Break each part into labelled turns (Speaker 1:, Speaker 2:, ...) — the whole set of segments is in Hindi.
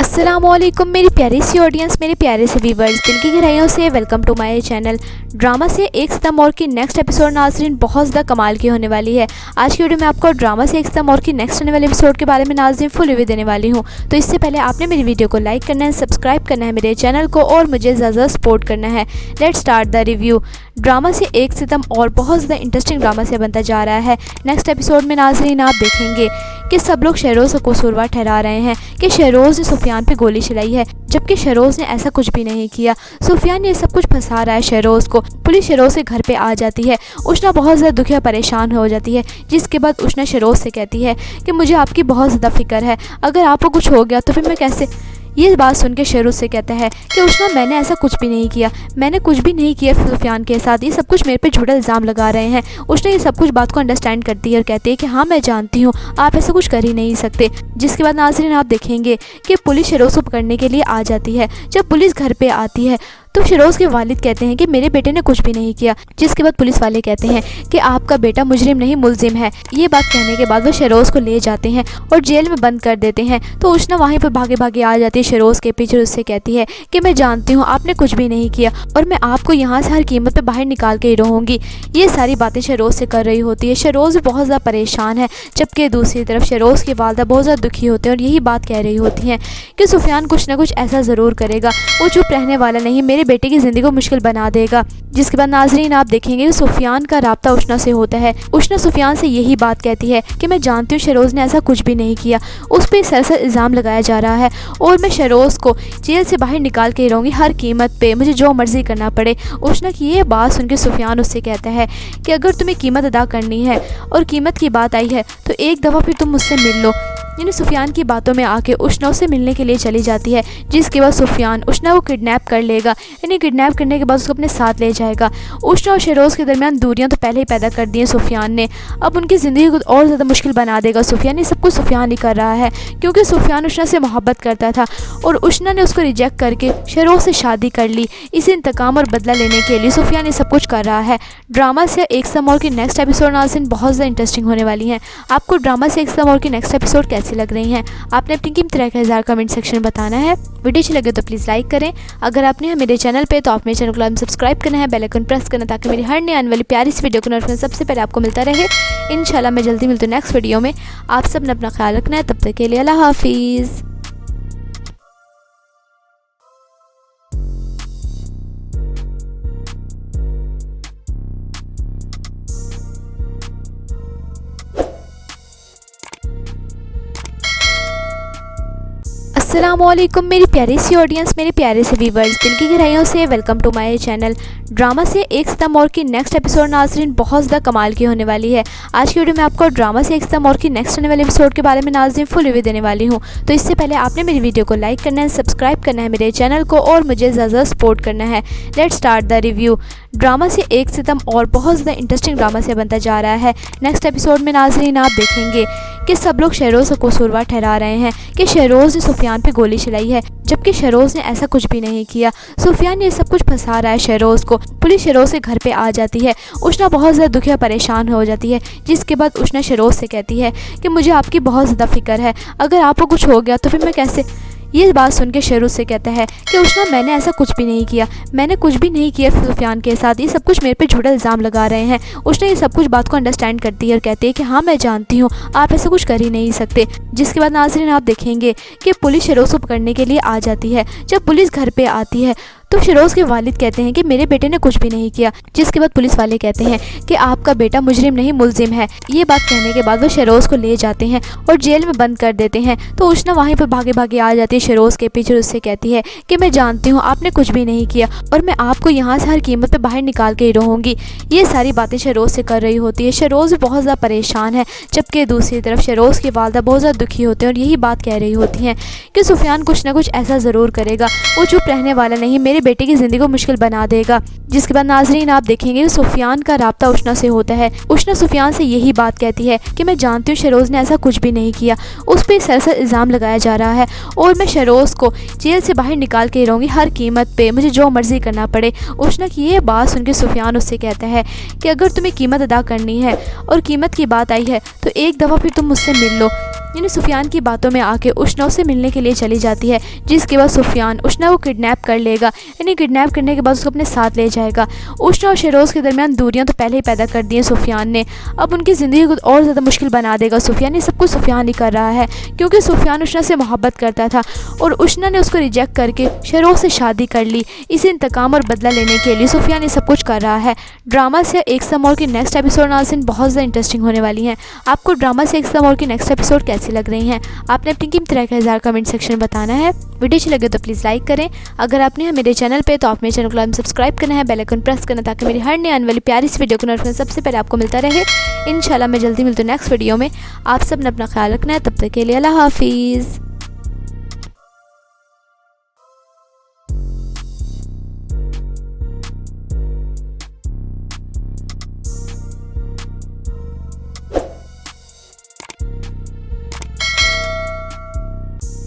Speaker 1: अस्सलामुअलैकुम मेरी प्यारी सी ऑडियंस, मेरे प्यारे से व्यूवर्स, दिल की गहराइयों से welcome to my channel. Drama से एक सितम और की नेक्स्ट एपिसोड नाज़रीन बहुत ज़्यादा कमाल की होने वाली है। आज की वीडियो में आपको ड्रामा से एक सितम और की नेक्स्ट आने वाले एपिसोड के बारे में नाज़रीन फुल रिव्यू देने वाली हूँ। तो इससे पहले आपने मेरी वीडियो को लाइक करना है, सब्सक्राइब करना है मेरे चैनल को और मुझे ज़्यादा सपोर्ट करना है। Let's start the review. Drama से एक सितम और बहुत ज़्यादा इंटरेस्टिंग ड्रामा से बनता जा रहा है। नेक्स्ट एपिसोड में नाज़रीन आप देखेंगे कि सब लोग शहरोज़ को कसूरवार ठहरा रहे हैं कि शहरोज़ ने सुफियान पे गोली चलाई है, जबकि शहरोज़ ने ऐसा कुछ भी नहीं किया। सुफियान ये सब कुछ फंसा रहा है शहरोज़ को। पुलिस शहरोज़ के घर पे आ जाती है। उष्ना बहुत ज़्यादा दुखी परेशान हो जाती है, जिसके बाद उष्ना शहरोज़ से कहती है कि मुझे आपकी बहुत ज़्यादा फिक्र है, अगर आपको कुछ हो गया तो फिर मैं कैसे। ये बात सुन के शहरोज़ से कहता है कि उष्ना मैंने ऐसा कुछ भी नहीं किया, मैंने कुछ भी नहीं किया सुफियान के साथ, ये सब कुछ मेरे पे झूठा इल्ज़ाम लगा रहे हैं। उष्ना ये सब कुछ बात को अंडरस्टैंड करती है और कहती है कि हाँ मैं जानती हूँ, आप ऐसा कुछ कर ही नहीं सकते। जिसके बाद नाज़रीन आप देखेंगे कि पुलिस शहरोज़ को पकड़ने के लिए आ जाती है। जब पुलिस घर पर आती है तो शहरोज़ के वालिद कहते हैं कि मेरे बेटे ने कुछ भी नहीं किया। जिसके बाद पुलिस वाले कहते हैं कि आपका बेटा मुजरिम नहीं मुलजिम है। ये बात कहने के बाद वो शहरोज़ को ले जाते हैं और जेल में बंद कर देते हैं। तो उष्ना वहीं पर भागे भागे आ जाती है शहरोज़ के पीछे, उससे कहती है कि मैं जानती हूँ आपने कुछ भी नहीं किया और मैं आपको यहाँ से हर कीमत पर बाहर निकाल के ही रहूँगी। ये सारी बातें शहरोज़ से कर रही होती है। शहरोज़ बहुत ज़्यादा परेशान है, जबकि दूसरी तरफ शहरोज़ की वालदा बहुत ज़्यादा दुखी होते हैं और यही बात कह रही होती हैं कि सुफियान कुछ ना कुछ ऐसा ज़रूर करेगा, वो चुप रहने वाला नहीं, मेरे बेटे की ज़िंदगी को मुश्किल बना देगा। जिसके बाद नाजरीन आप देखेंगे सुफियान का राब्ता उष्ना से होता है। उष्ना सुफियान से यही बात कहती है कि मैं जानती हूँ शहरोज़ ने ऐसा कुछ भी नहीं किया, उस पर सरसर इल्ज़ाम लगाया जा रहा है और मैं शहरोज़ को जेल से बाहर निकाल के रहूँगी हर कीमत पे, मुझे जो मर्ज़ी करना पड़े। उष्ना की ये बात सुन के सुफियान उससे कहता है कि अगर तुम्हें कीमत अदा करनी है और कीमत की बात आई है तो एक दफ़ा फिर तुम मुझसे मिल लो। यानी सुफियान की बातों में आके उष्ना उससे मिलने के लिए चली जाती है। जिसके बाद सुफियान उष्ना को किडनैप कर लेगा, यानी किडनैप करने के बाद उसको अपने साथ ले जाएगा। उष्ना और शहरोज़ के दरमियान दूरियां तो पहले ही पैदा कर दी हैं सुफियान ने, अब उनकी ज़िंदगी को और ज़्यादा मुश्किल बना देगा सुफियान। ये सब कुछ सुफियान ही कर रहा है क्योंकि सुफियान उष्ना से मोहब्बत करता था और उष्ना ने उसको रिजेक्ट करके शहरोज़ से शादी कर ली। इसे इंतकाम और बदला लेने के लिए सुफियान ये सब कुछ कर रहा है। ड्रामा से एक सितम और की नेक्स्ट एपिसोड नाज़रीन बहुत ज़्यादा इंटरेस्टिंग होने वाली हैं। आपको ड्रामा से एक सितम और की नेक्स्ट एपिसोड कैसी लग रही हैं, आपने अपनी कीमती राय का इज़हार कमेंट सेक्शन में बताना है। वीडियो अच्छी लगे तो प्लीज़ लाइक करें। अगर आपने मेरे चैनल पे तो आप मेरे चैनल को सब्सक्राइब करना है, बेल आइकन प्रेस करना, ताकि मेरी हर नई आने वाली प्यारी सी वीडियो को नोटिफिकेशन सबसे पहले आपको मिलता रहे। इंशाल्लाह मैं जल्दी मिलती हूँ नेक्स्ट वीडियो में। आप सब ने अपना ख्याल रखना है, तब तक के लिए अल्लाह हाफिज़। अस्सलामुअलैकुम मेरी प्यारी सी ऑडियंस, मेरे प्यारे से व्यूवर्स, दिल की गहराइयों से welcome to my channel. Drama से एक सितम और की नेक्स्ट एपिसोड नाज़रीन बहुत ज़्यादा कमाल की होने वाली है। आज की वीडियो में आपको ड्रामा से एक सितम और की नेक्स्ट आने वाले एपिसोड के बारे में नाज़रीन फुल रिव्यू देने वाली हूँ। तो इससे पहले आपने मेरी वीडियो को लाइक करना है, सब्सक्राइब करना है मेरे चैनल को और मुझे ज़्यादा सपोर्ट करना है। Let's start the review. Drama से एक सितम और बहुत ज़्यादा इंटरेस्टिंग ड्रामा से बनता जा रहा है। नेक्स्ट एपिसोड में नाज़रीन आप देखेंगे कि सब लोग शहरोज़ को कसूरवार ठहरा रहे हैं कि शहरोज़ ने सुफियान पे गोली चलाई है, जबकि शहरोज़ ने ऐसा कुछ भी नहीं किया। सुफियान ये सब कुछ फंसा रहा है शहरोज़ को। पुलिस शहरोज़ के घर पे आ जाती है। उष्ना बहुत ज़्यादा दुखी परेशान हो जाती है। जिसके बाद उष्ना शहरोज़ से कहती है कि मुझे आपकी बहुत ज़्यादा फिक्र है, अगर आपको कुछ हो गया तो फिर मैं कैसे। ये बात सुन के शहरोज़ से कहता है कि उष्ना मैंने ऐसा कुछ भी नहीं किया, मैंने कुछ भी नहीं किया सुफियान के साथ, ये सब कुछ मेरे पे झूठा इल्ज़ाम लगा रहे हैं। उष्ना ये सब कुछ बात को अंडरस्टैंड करती है और कहती है कि हाँ मैं जानती हूँ, आप ऐसा कुछ कर ही नहीं सकते। जिसके बाद नाज़रीन आप देखेंगे कि पुलिस शहरोज़ को पकड़ने के लिए आ जाती है। जब पुलिस घर पर आती है तो शहरोज़ के वालिद कहते हैं कि मेरे बेटे ने कुछ भी नहीं किया। जिसके बाद पुलिस वाले कहते हैं कि आपका बेटा मुजरिम नहीं मुलजिम है। ये बात कहने के बाद वो शहरोज़ को ले जाते हैं और जेल में बंद कर देते हैं। तो उष्ना वहीं पर भागे भागे आ जाती है शहरोज़ के पीछे, उससे कहती है कि मैं जानती हूँ आपने कुछ भी नहीं किया और मैं आपको यहाँ से हर कीमत पर बाहर निकाल के ही रहूँगी। ये सारी बातें शहरोज़ से कर रही होती है। शहरोज़ बहुत ज़्यादा परेशान है, जबकि दूसरी तरफ शहरोज़ की वालदा बहुत ज़्यादा दुखी होते हैं और यही बात कह रही होती हैं कि सुफियान कुछ ना कुछ ऐसा ज़रूर करेगा, वो चुप रहने वाला नहीं, मेरे बेटे की ज़िंदगी को मुश्किल बना देगा। जिसके बाद नाजरीन आप देखेंगे सुफियान का राब्ता उष्ना से होता है। उष्ना सुफियान से यही बात कहती है कि मैं जानती हूँ शहरोज़ ने ऐसा कुछ भी नहीं किया, उस पर सरसर इल्ज़ाम लगाया जा रहा है और मैं शहरोज़ को जेल से बाहर निकाल के रहूँगी हर कीमत पे, मुझे जो मर्ज़ी करना पड़े। उष्ना की ये बात सुन के सुफियान उससे कहता है कि अगर तुम्हें कीमत अदा करनी है और कीमत की बात आई है तो एक दफ़ा फिर तुम मुझसे मिल लो। यानी सुफियान की बातों में आके उष्ना उससे मिलने के लिए चली जाती है, जिसके बाद सुफियान उष्ना को किडनैप कर लेगा। यानी किडनैप करने के बाद उसको अपने साथ ले जाएगा। उष्ना और शहरोज़ के दरमियान दूरियां तो पहले ही पैदा कर दी हैं सुफियान ने, अब उनकी ज़िंदगी को और ज़्यादा मुश्किल बना देगा सुफियान। ये सब कुछ सुफियान ही कर रहा है, क्योंकि सुफियान उष्ना से मोहब्बत करता था और उष्ना ने उसको रिजेक्ट करके शहरोज़ से शादी कर ली। इसे इंतकाम और बदला लेने के लिए सुफियान ये सब कुछ कर रहा है। ड्रामा से एक सम और की नेक्स्ट एपिसोड नाज़रीन बहुत ज़्यादा इंटरेस्टिंग होने वाली हैं। आपको ड्रामा से एक सम और की नेक्स्ट एपिसोड कैसी लग रही हैं? आपने अपनी कीमती राय का इज़हार कमेंट सेक्शन में बताना है। वीडियो अच्छी लगे तो प्लीज़ लाइक करें। अगर आपने हैं मेरे चैनल पे तो आप मेरे चैनल को सब्सक्राइब करना है, बेल आइकन प्रेस करना, ताकि मेरी हर नई आने वाली प्यारी सी वीडियो को नोटिफिकेशन सबसे पहले आपको मिलता रहे। इंशाल्लाह मैं जल्दी मिलती हूँ नेक्स्ट वीडियो में। आप सब ने अपना ख्याल रखना है, तब तक के लिए अल्लाह हाफिज़।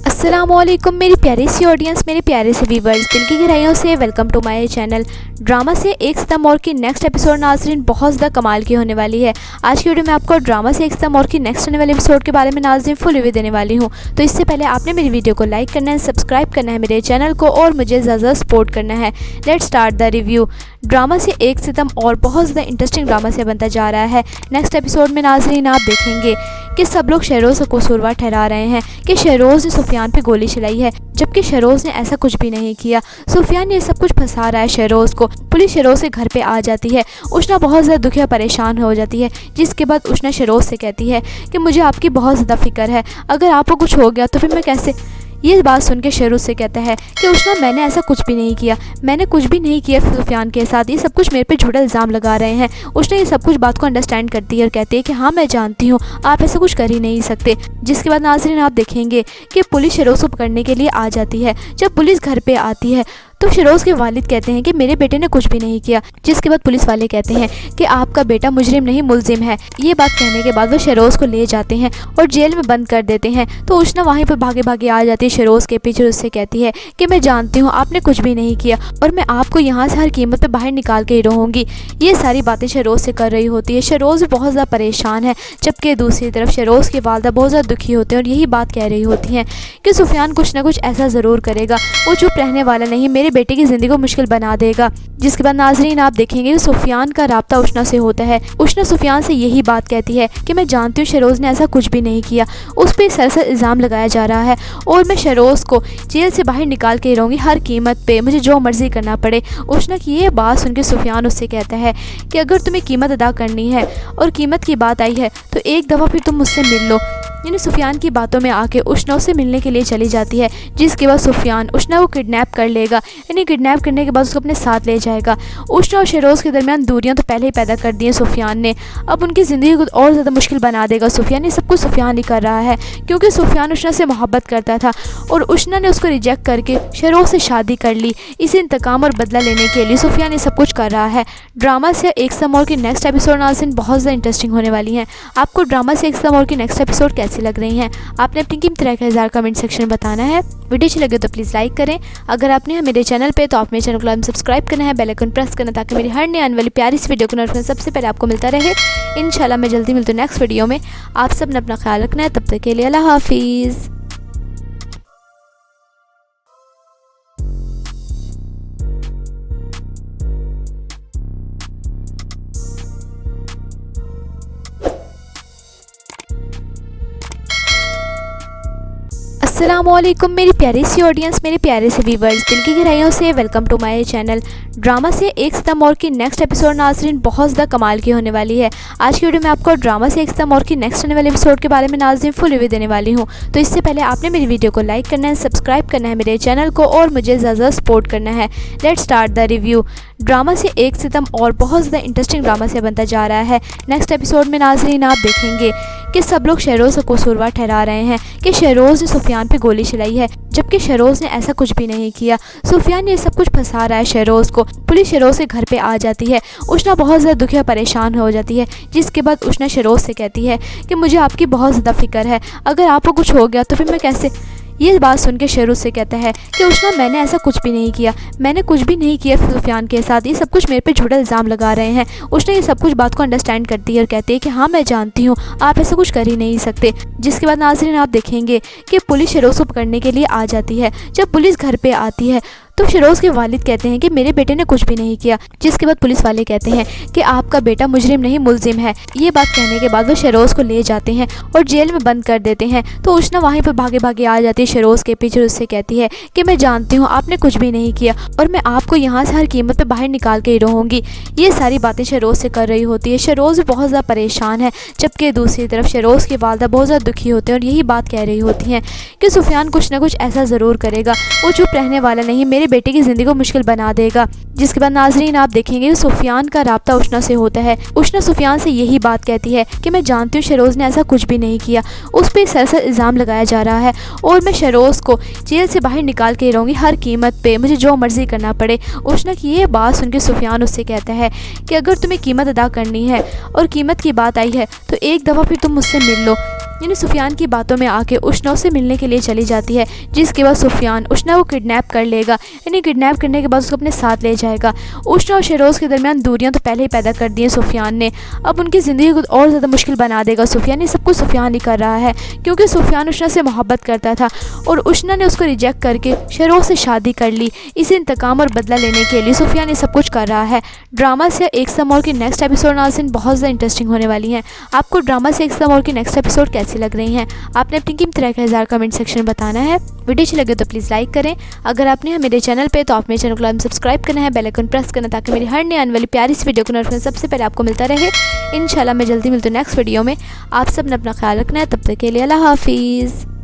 Speaker 1: अस्सलामुअलैकुम मेरी प्यारी सी ऑडियंस, मेरे प्यारे से व्यूवर्स, दिल की गहराइयों से welcome to my channel. Drama से एक सितम और की नेक्स्ट एपिसोड नाज़रीन बहुत ज़्यादा कमाल की होने वाली है। आज की वीडियो में आपको ड्रामा से एक सितम और की नेक्स्ट आने वाले एपिसोड के बारे में नाज़रीन फुल रिव्यू देने वाली हूँ। तो इससे पहले आपने मेरी वीडियो को लाइक करना है, सब्सक्राइब करना है मेरे चैनल को और मुझे ज़्यादा सपोर्ट करना है। Let's start the review. Drama से एक सितम और बहुत ज़्यादा इंटरेस्टिंग ड्रामा से बनता जा रहा है। नेक्स्ट एपिसोड में नाज़रीन आप देखेंगे कि सब लोग शहरोज़ को कसूरवार ठहरा रहे हैं कि शहरोज़ ने सुफियान पे गोली चलाई है, जबकि शहरोज़ ने ऐसा कुछ भी नहीं किया। सुफियान ने सब कुछ फंसा रहा है शहरोज़ को। पुलिस शहरोज़ के घर पे आ जाती है। उष्ना बहुत ज़्यादा दुखी और परेशान हो जाती है, जिसके बाद उष्ना शहरोज़ से कहती है कि मुझे आपकी बहुत ज़्यादा फिक्र है, अगर आपको कुछ हो गया तो फिर मैं कैसे। ये बात सुन के शहरोज़ से कहता है कि उष्ना मैंने ऐसा कुछ भी नहीं किया, मैंने कुछ भी नहीं किया सुफियान के साथ, ये सब कुछ मेरे पे झूठा इल्ज़ाम लगा रहे हैं। उष्ना ये सब कुछ बात को अंडरस्टैंड करती है और कहती है कि हाँ मैं जानती हूँ, आप ऐसा कुछ कर ही नहीं सकते। जिसके बाद नाज़रीन आप देखेंगे कि पुलिस शहरोज़ को पकड़ने के लिए आ जाती है। जब पुलिस घर पे आती है तो शहरोज़ के वालिद कहते हैं कि मेरे बेटे ने कुछ भी नहीं किया। जिसके बाद पुलिस वाले कहते हैं कि आपका बेटा मुजरिम नहीं मुलजिम है। ये बात कहने के बाद वो शहरोज़ को ले जाते हैं और जेल में बंद कर देते हैं। तो उष्ना वहीं पर भागे भागे आ जाती है शहरोज़ के पीछे, उससे कहती है कि मैं जानती हूँ आपने कुछ भी नहीं किया और मैं आपको यहाँ से हर कीमत पर बाहर निकाल के ही रहूँगी। ये सारी बातें शहरोज़ से कर रही होती है। शहरोज़ बहुत ज़्यादा परेशान है, जबकि दूसरी तरफ शहरोज़ की वालदा बहुत ज़्यादा दुखी होते हैं और यही बात कह रही होती हैं कि सुफियान कुछ ना कुछ ऐसा ज़रूर करेगा, वो चुप रहने वाला नहीं, मेरे बेटे की ज़िंदगी को मुश्किल बना देगा। जिसके बाद नाज़रीन आप देखेंगे कि सुफियान का राब्ता उष्ना से होता है। उष्ना सुफियान से यही बात कहती है कि मैं जानती हूँ शहरोज़ ने ऐसा कुछ भी नहीं किया, उस पर सरसर इल्ज़ाम लगाया जा रहा है और मैं शहरोज़ को जेल से बाहर निकाल के रहूँगी हर कीमत पे, मुझे जो मर्ज़ी करना पड़े। उष्ना की ये बात सुन के सुफियान उससे कहता है कि अगर तुम्हें कीमत अदा करनी है और कीमत की बात आई है तो एक दफ़ा फिर तुम मुझसे मिल लो। यानी सुफियान की बातों में आके उष्ना उससे मिलने के लिए चली जाती है, जिसके बाद सुफियान उष्ना को किडनैप कर लेगा। यानी किडनैप करने के बाद उसको अपने साथ ले जाएगा। उष्ना और शहरोज़ के दरमियान दूरियां तो पहले ही पैदा कर दी हैं सुफियान ने, अब उनकी ज़िंदगी को और ज़्यादा मुश्किल बना देगा सुफियान। ये सब कुछ सुफियान ही कर रहा है, क्योंकि सुफियान उष्ना से मोहब्बत करता था और उष्ना ने उसको रिजेक्ट करके शहरोज़ से शादी कर ली। इसे इंतकाम और बदला लेने के लिए सुफियान ये सब कुछ कर रहा है। ड्रामा से एक सम और की नेक्स्ट एपिसोड नाज़रीन बहुत ज़्यादा इंटरेस्टिंग होने वाली हैं। आपको ड्रामा से एक सम और की नेक्स्ट एपिसोड कैसी लग रही हैं? आपने अपनी कीमती राय का इज़हार कमेंट सेक्शन में बताना है। वीडियो अच्छी लगे तो प्लीज़ लाइक करें। अगर आपने हैं मेरे चैनल पे तो आप मेरे चैनल को सब्सक्राइब करना है, बेल आइकन प्रेस करना, ताकि मेरी हर नई आने वाली प्यारी सी वीडियो को नोटिफिकेशन सबसे पहले आपको मिलता रहे। इंशाल्लाह मैं जल्दी मिलती हूँ नेक्स्ट वीडियो में। आप सब ने अपना ख्याल रखना है, तब तक के लिए अल्लाह हाफिज़। अस्सलामुअलैकुम मेरी प्यारी सी ऑडियंस, मेरे प्यारे से व्यूवर्स, दिल की गहराइयों से welcome to my channel. Drama से एक सितम और की नेक्स्ट एपिसोड नाज़रीन बहुत ज़्यादा कमाल की होने वाली है। आज की वीडियो में आपको ड्रामा से एक सितम और की नेक्स्ट आने वाले एपिसोड के बारे में नाज़रीन फुल रिव्यू देने वाली हूँ। तो इससे पहले आपने मेरी वीडियो को लाइक करना है, सब्सक्राइब करना है मेरे चैनल को और मुझे ज़्यादा सपोर्ट करना है। Let's start the review. Drama से एक सितम और बहुत ज़्यादा इंटरेस्टिंग ड्रामा से बनता जा रहा है। नेक्स्ट एपिसोड में नाज़रीन आप देखेंगे कि सब लोग शहरोज़ को कसूरवार ठहरा रहे हैं कि शहरोज़ ने सुफियान पे गोली चलाई है, जबकि शहरोज़ ने ऐसा कुछ भी नहीं किया। सुफियान ने सब कुछ फंसा रहा है शहरोज़ को। पुलिस शहरोज़ के घर पे आ जाती है। उष्ना बहुत ज़्यादा दुखी और परेशान हो जाती है, जिसके बाद उष्ना शहरोज़ से कहती है कि मुझे आपकी बहुत ज़्यादा फिक्र है, अगर आपको कुछ हो गया तो फिर मैं कैसे। ये बात सुन के शेरोज़ से कहता है कि उष्णा मैंने ऐसा कुछ भी नहीं किया, मैंने कुछ भी नहीं किया सुफियान के साथ, ये सब कुछ मेरे पे झूठा इल्ज़ाम लगा रहे हैं। उष्णा ये सब कुछ बात को अंडरस्टैंड करती है और कहती है कि हाँ मैं जानती हूँ, आप ऐसा कुछ कर ही नहीं सकते। जिसके बाद नाज़रीन आप देखेंगे कि पुलिस शेरोज़ को पकड़ने के लिए आ जाती है। जब पुलिस घर पे आती है तो शेरोज़ के वालिद कहते हैं कि मेरे बेटे ने कुछ भी नहीं किया। जिसके बाद पुलिस वाले कहते हैं कि आपका बेटा मुजरिम नहीं मुलजिम है। ये बात कहने के बाद वो शेरोज़ को ले जाते हैं और जेल में बंद कर देते हैं। तो उष्णा वहीं पर भागे भागे आ जाती है शेरोज़ के पीछे, उससे कहती है कि मैं जानती हूँ आपने कुछ भी नहीं किया और मैं आपको यहाँ से हर कीमत पर बाहर निकाल के ही रहूँगी। ये सारी बातें शेरोज़ से कर रही होती है। शेरोज़ भी बहुत ज़्यादा परेशान है, जबकि दूसरी तरफ शेरोज़ की वालदा बहुत ज़्यादा दुखी होते हैं और यही बात कह रही होती हैं कि सुफियान कुछ ना कुछ ऐसा ज़रूर करेगा, वो चुप रहने वाला नहीं, मेरे बेटे की ज़िंदगी को मुश्किल बना देगा। जिसके बाद नाजरीन आप देखेंगे सुफियान का राब्ता उष्णा से होता है। उष्णा सुफियान से यही बात कहती है कि मैं जानती हूँ शेरोज़ ने ऐसा कुछ भी नहीं किया, उस पर एक सरासर इल्ज़ाम लगाया जा रहा है और मैं शेरोज़ को जेल से बाहर निकाल के रहूँगी हर कीमत पे, मुझे जो मर्ज़ी करना पड़े। उष्णा की ये बात सुन के सुफियान उससे कहता है कि अगर तुम्हें कीमत अदा करनी है और कीमत की बात आई है तो एक दफ़ा फिर तुम मुझसे मिल लो। यानी सुफियान की बातों में आके उष्णा से मिलने के लिए चली जाती है। जिसके बाद सुफियान उष्णा को किडनैप कर लेगा, यानी किडनैप करने के बाद उसको अपने साथ ले जाएगा। उष्णा और शेरोज़ के दरमियान दूरियां तो पहले ही पैदा कर दी है सुफियान ने, अब उनकी ज़िंदगी को और ज़्यादा मुश्किल बना देगा सुफियान। ये सब कुछ सुफियान ही कर रहा है क्योंकि सुफियान उष्णा से मोहब्बत करता था और उष्णा ने उसको रिजेक्ट करके शेरोज़ से शादी कर ली। इसे इंतकाम और बदला लेने के लिए सुफियान ये सब कुछ कर रहा है। ड्रामा से एक सम और की नेक्स्ट एपिसोड नाज़रीन बहुत ज़्यादा इंटरेस्टिंग होने वाली हैं। आपको ड्रामा से एक सम और की नेक्स्ट एपिसोड कैसी लग रही हैं? आपने अपनी कीमती राय का 1000 कमेंट सेक्शन में बताना है। वीडियो अच्छी लगे तो प्लीज़ लाइक करें। अगर आपने हैं मेरे चैनल पे तो आप मेरे चैनल को सब्सक्राइब करना है, बेल आइकन प्रेस करना ताकि मेरी हर नई आने वाली प्यारी सी वीडियो को नोटिफिकेशन सबसे पहले आपको मिलता रहे। इंशाल्लाह मैं जल्दी मिलती हूँ नेक्स्ट वीडियो में। आप सब ने अपना ख्याल रखना है, तब तक के लिए अल्लाह हाफिज़।